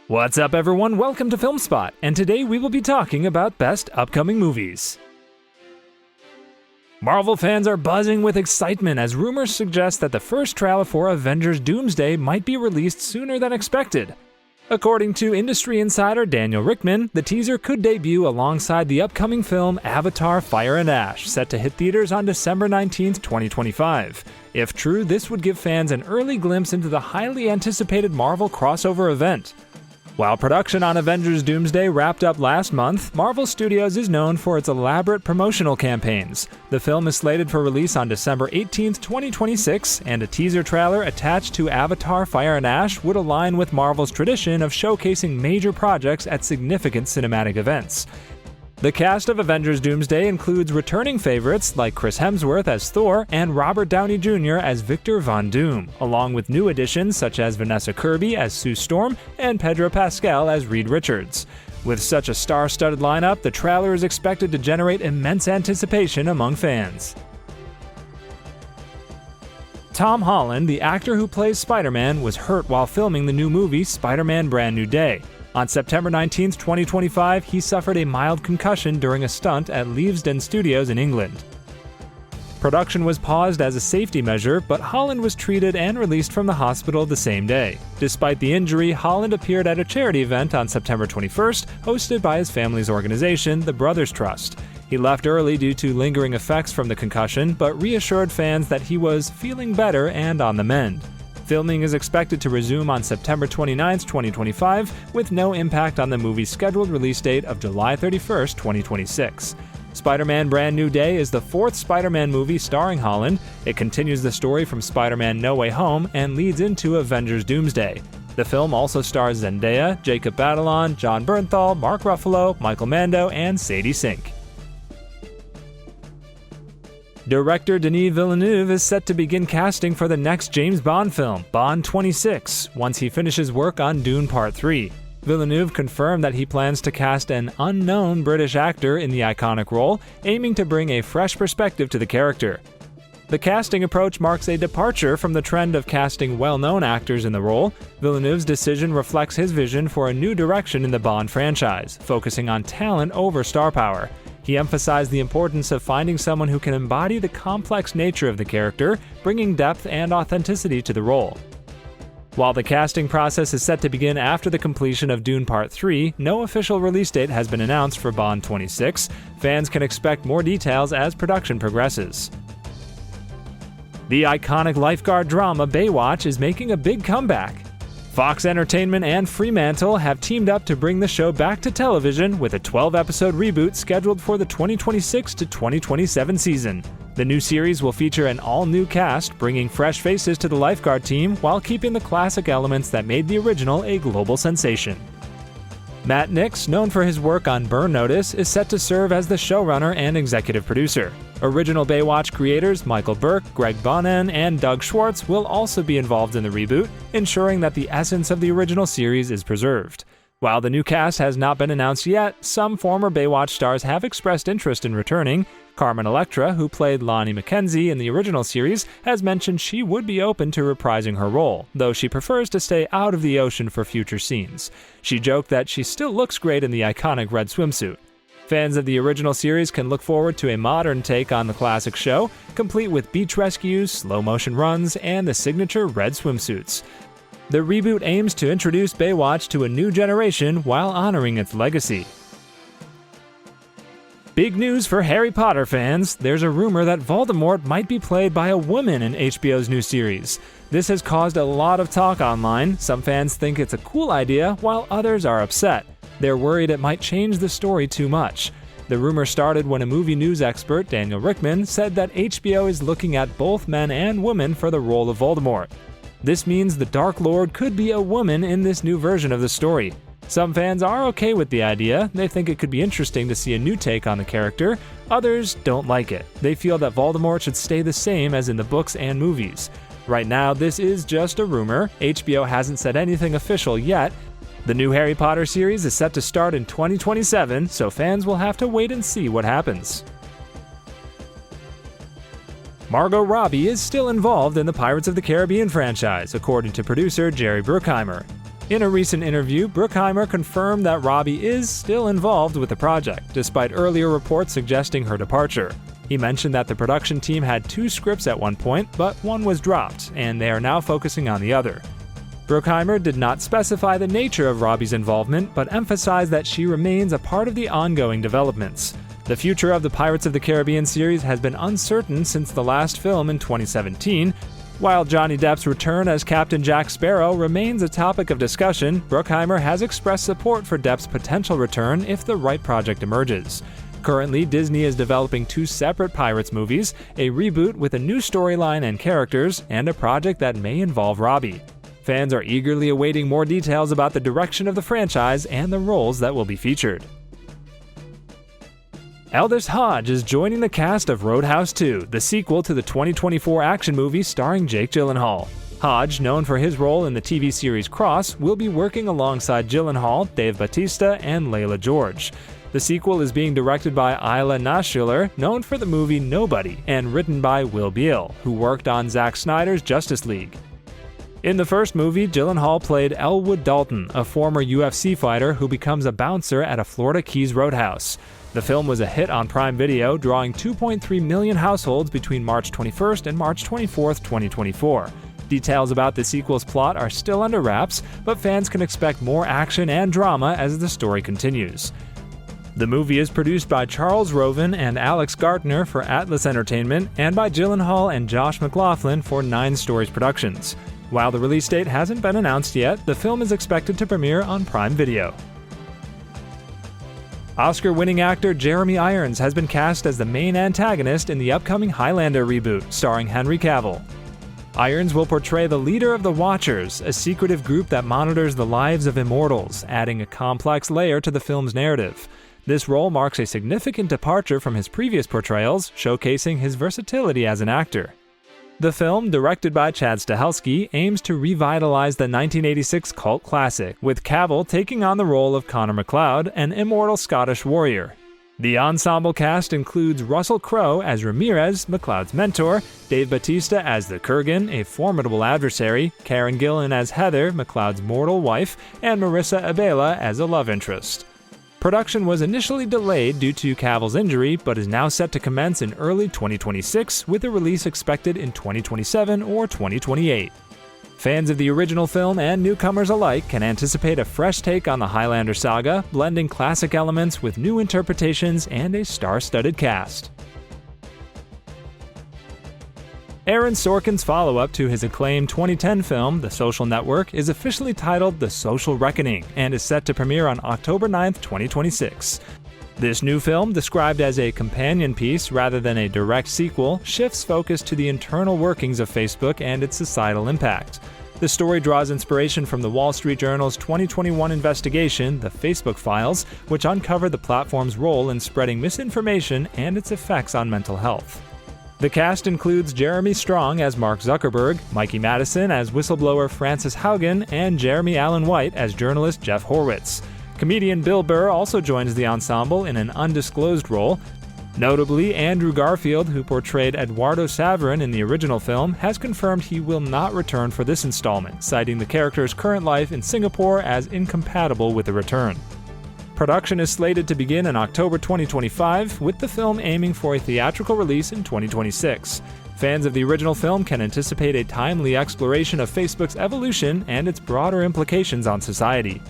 What's up everyone, welcome to FilmSpot, and today we will be talking about best upcoming movies. Marvel fans are buzzing with excitement as rumors suggest that the first trailer for Avengers Doomsday might be released sooner than expected. According to industry insider Daniel Rickman, the teaser could debut alongside the upcoming film Avatar: Fire and Ash, set to hit theaters on December 19, 2025. If true, this would give fans an early glimpse into the highly anticipated Marvel crossover event. While production on Avengers Doomsday wrapped up last month, Marvel Studios is known for its elaborate promotional campaigns. The film is slated for release on December 18, 2026, and a teaser trailer attached to Avatar: Fire and Ash would align with Marvel's tradition of showcasing major projects at significant cinematic events. The cast of Avengers Doomsday includes returning favorites like Chris Hemsworth as Thor and Robert Downey Jr. as Victor Von Doom, along with new additions such as Vanessa Kirby as Sue Storm and Pedro Pascal as Reed Richards. With such a star-studded lineup, the trailer is expected to generate immense anticipation among fans. Tom Holland, the actor who plays Spider-Man, was hurt while filming the new movie Spider-Man: Brand New Day. On September 19, 2025, he suffered a mild concussion during a stunt at Leavesden Studios in England. Production was paused as a safety measure, but Holland was treated and released from the hospital the same day. Despite the injury, Holland appeared at a charity event on September 21st, hosted by his family's organization, the Brothers Trust. He left early due to lingering effects from the concussion, but reassured fans that he was feeling better and on the mend. Filming is expected to resume on September 29, 2025, with no impact on the movie's scheduled release date of July 31, 2026. Spider-Man: Brand New Day is the fourth Spider-Man movie starring Holland. It continues the story from Spider-Man: No Way Home and leads into Avengers Doomsday. The film also stars Zendaya, Jacob Batalon, Jon Bernthal, Mark Ruffalo, Michael Mando, and Sadie Sink. Director Denis Villeneuve is set to begin casting for the next James Bond film, Bond 26, once he finishes work on Dune Part 3. Villeneuve confirmed that he plans to cast an unknown British actor in the iconic role, aiming to bring a fresh perspective to the character. The casting approach marks a departure from the trend of casting well-known actors in the role. Villeneuve's decision reflects his vision for a new direction in the Bond franchise, focusing on talent over star power. He emphasized the importance of finding someone who can embody the complex nature of the character, bringing depth and authenticity to the role. While the casting process is set to begin after the completion of Dune Part 3, no official release date has been announced for Bond 26. Fans can expect more details as production progresses. The iconic lifeguard drama Baywatch is making a big comeback. Fox Entertainment and Fremantle have teamed up to bring the show back to television with a 12-episode reboot scheduled for the 2026 to 2027 season. The new series will feature an all-new cast, bringing fresh faces to the lifeguard team while keeping the classic elements that made the original a global sensation. Matt Nix, known for his work on Burn Notice, is set to serve as the showrunner and executive producer. Original Baywatch creators Michael Burke, Greg Bonin, and Doug Schwartz will also be involved in the reboot, ensuring that the essence of the original series is preserved. While the new cast has not been announced yet, some former Baywatch stars have expressed interest in returning. Carmen Electra, who played Lonnie McKenzie in the original series, has mentioned she would be open to reprising her role, though she prefers to stay out of the ocean for future scenes. She joked that she still looks great in the iconic red swimsuit. Fans of the original series can look forward to a modern take on the classic show, complete with beach rescues, slow-motion runs, and the signature red swimsuits. The reboot aims to introduce Baywatch to a new generation while honoring its legacy. Big news for Harry Potter fans. There's a rumor that Voldemort might be played by a woman in HBO's new series. This has caused a lot of talk online. Some fans think it's a cool idea, while others are upset. They're worried it might change the story too much. The rumor started when a movie news expert, Daniel Rickman, said that HBO is looking at both men and women for the role of Voldemort. This means the Dark Lord could be a woman in this new version of the story. Some fans are okay with the idea. They think it could be interesting to see a new take on the character. Others don't like it. They feel that Voldemort should stay the same as in the books and movies. Right now, this is just a rumor. HBO hasn't said anything official yet. The new Harry Potter series is set to start in 2027, so fans will have to wait and see what happens. Margot Robbie is still involved in the Pirates of the Caribbean franchise, according to producer Jerry Bruckheimer. In a recent interview, Bruckheimer confirmed that Robbie is still involved with the project, despite earlier reports suggesting her departure. He mentioned that the production team had 2 scripts at one point, but one was dropped, and they are now focusing on the other. Bruckheimer did not specify the nature of Robbie's involvement, but emphasized that she remains a part of the ongoing developments. The future of the Pirates of the Caribbean series has been uncertain since the last film in 2017. While Johnny Depp's return as Captain Jack Sparrow remains a topic of discussion, Bruckheimer has expressed support for Depp's potential return if the right project emerges. Currently, Disney is developing 2 separate Pirates movies, a reboot with a new storyline and characters, and a project that may involve Robbie. Fans are eagerly awaiting more details about the direction of the franchise and the roles that will be featured. Aldous Hodge is joining the cast of Roadhouse 2, the sequel to the 2024 action movie starring Jake Gyllenhaal. Hodge, known for his role in the TV series Cross, will be working alongside Gyllenhaal, Dave Bautista, and Layla George. The sequel is being directed by Isla Naschler, known for the movie Nobody, and written by Will Beall, who worked on Zack Snyder's Justice League. In the first movie, Gyllenhaal played Elwood Dalton, a former UFC fighter who becomes a bouncer at a Florida Keys roadhouse. The film was a hit on Prime Video, drawing 2.3 million households between March 21st and March 24th, 2024. Details about the sequel's plot are still under wraps, but fans can expect more action and drama as the story continues. The movie is produced by Charles Roven and Alex Gartner for Atlas Entertainment and by Gyllenhaal and Josh McLaughlin for 9 Stories Productions. While the release date hasn't been announced yet, the film is expected to premiere on Prime Video. Oscar-winning actor Jeremy Irons has been cast as the main antagonist in the upcoming Highlander reboot, starring Henry Cavill. Irons will portray the leader of the Watchers, a secretive group that monitors the lives of immortals, adding a complex layer to the film's narrative. This role marks a significant departure from his previous portrayals, showcasing his versatility as an actor. The film, directed by Chad Stahelski, aims to revitalize the 1986 cult classic, with Cavill taking on the role of Connor MacLeod, an immortal Scottish warrior. The ensemble cast includes Russell Crowe as Ramirez, MacLeod's mentor, Dave Bautista as the Kurgan, a formidable adversary, Karen Gillan as Heather, MacLeod's mortal wife, and Marissa Abela as a love interest. Production was initially delayed due to Cavill's injury, but is now set to commence in early 2026, with a release expected in 2027 or 2028. Fans of the original film and newcomers alike can anticipate a fresh take on the Highlander saga, blending classic elements with new interpretations and a star-studded cast. Aaron Sorkin's follow-up to his acclaimed 2010 film, The Social Network, is officially titled The Social Reckoning and is set to premiere on October 9, 2026. This new film, described as a companion piece rather than a direct sequel, shifts focus to the internal workings of Facebook and its societal impact. The story draws inspiration from the Wall Street Journal's 2021 investigation, The Facebook Files, which uncovered the platform's role in spreading misinformation and its effects on mental health. The cast includes Jeremy Strong as Mark Zuckerberg, Mikey Madison as whistleblower Frances Haugen, and Jeremy Allen White as journalist Jeff Horwitz. Comedian Bill Burr also joins the ensemble in an undisclosed role. Notably, Andrew Garfield, who portrayed Eduardo Saverin in the original film, has confirmed he will not return for this installment, citing the character's current life in Singapore as incompatible with the return. Production is slated to begin in October 2025, with the film aiming for a theatrical release in 2026. Fans of the original film can anticipate a timely exploration of Facebook's evolution and its broader implications on society.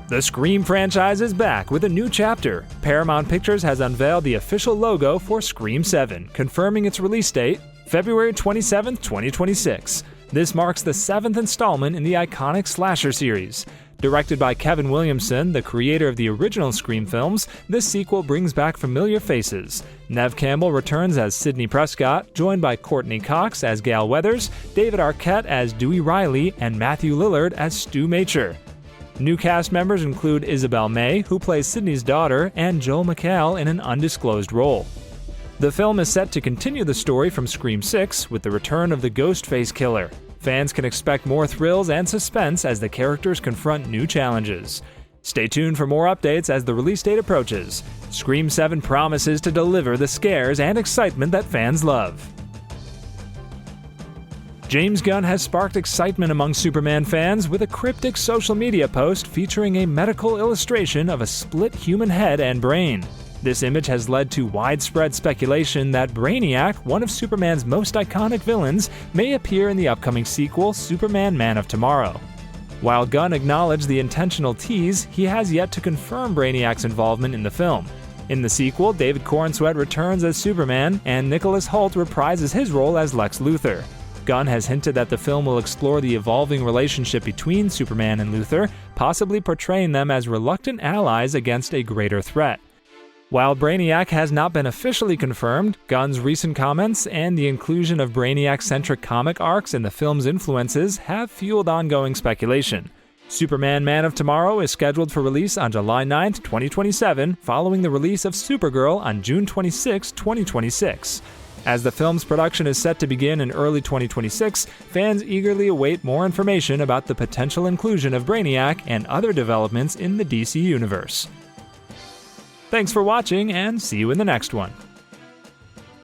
The Scream franchise is back with a new chapter. Paramount Pictures has unveiled the official logo for Scream 7, confirming its release date, February 27, 2026. This marks the 7th installment in the iconic slasher series. Directed by Kevin Williamson, the creator of the original Scream films, this sequel brings back familiar faces. Neve Campbell returns as Sidney Prescott, joined by Courtney Cox as Gale Weathers, David Arquette as Dewey Riley, and Matthew Lillard as Stu Macher. New cast members include Isabel May, who plays Sidney's daughter, and Joel McHale in an undisclosed role. The film is set to continue the story from Scream 6 with the return of the Ghostface Killer. Fans can expect more thrills and suspense as the characters confront new challenges. Stay tuned for more updates as the release date approaches. Scream 7 promises to deliver the scares and excitement that fans love. James Gunn has sparked excitement among Superman fans with a cryptic social media post featuring a medical illustration of a split human head and brain. This image has led to widespread speculation that Brainiac, one of Superman's most iconic villains, may appear in the upcoming sequel, Superman Man of Tomorrow. While Gunn acknowledged the intentional tease, he has yet to confirm Brainiac's involvement in the film. In the sequel, David Corenswet returns as Superman, and Nicholas Hoult reprises his role as Lex Luthor. Gunn has hinted that the film will explore the evolving relationship between Superman and Luthor, possibly portraying them as reluctant allies against a greater threat. While Brainiac has not been officially confirmed, Gunn's recent comments and the inclusion of Brainiac-centric comic arcs in the film's influences have fueled ongoing speculation. Superman Man of Tomorrow is scheduled for release on July 9, 2027, following the release of Supergirl on June 26, 2026. As the film's production is set to begin in early 2026, fans eagerly await more information about the potential inclusion of Brainiac and other developments in the DC universe. Thanks for watching, and see you in the next one.